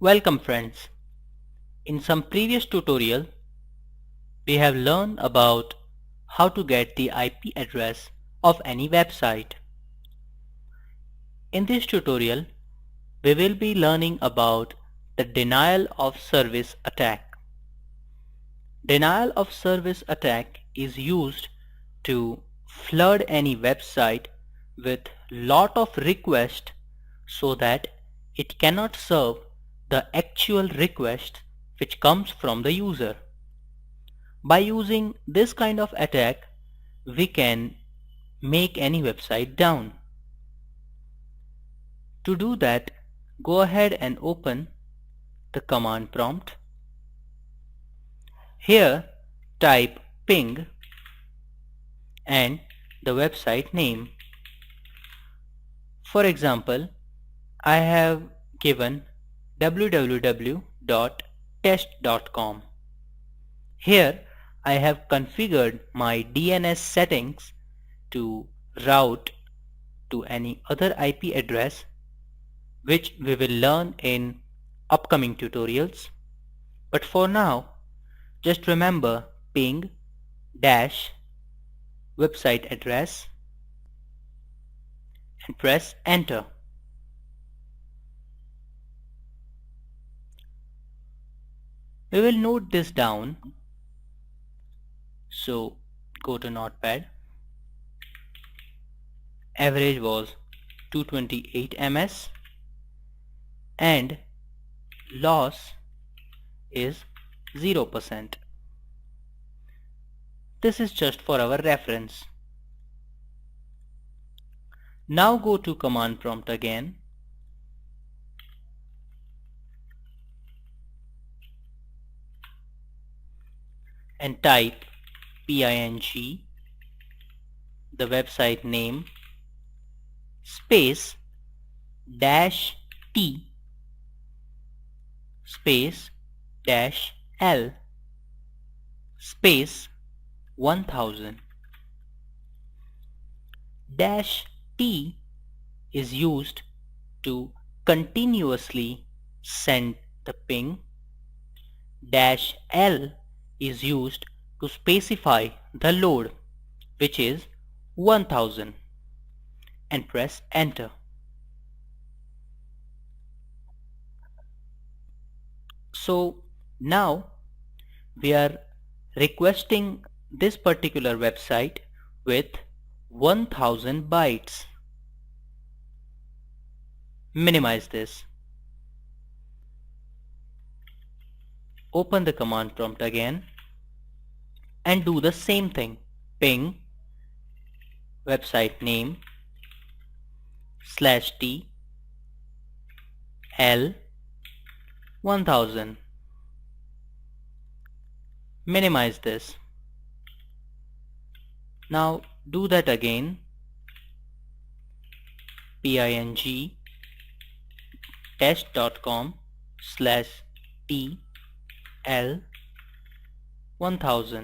Welcome friends. In some previous tutorial, we have learned about how to get the IP address of any website. In this tutorial, we will be learning about the denial of service attack. Denial of service attack is used to flood any website with lot of requests so that it cannot serve the actual request which comes from the user. By using this kind of attack, we can make any website down. To do that, go ahead and open the command prompt. Here type ping and the website name. For example, I have given www.test.com. Here I have configured my DNS settings to route to any other IP address which we will learn in upcoming tutorials. But for now, just remember ping dash website address and press enter. We will note this down. So go to Notepad. Average was 228 ms and loss is 0%. This is just for our reference. Now go to command prompt again and type ping, the website name, space dash t space dash l space 1000. Dash t is used to continuously send the ping. Dash l is used to specify the load, which is 1000, and press enter. So now we are requesting this particular website with 1000 bytes. Minimize this. Open the command prompt again and do the same thing. Ping website name /t l 1000. Minimize this. Now do that again. ping test.com /t l 1000.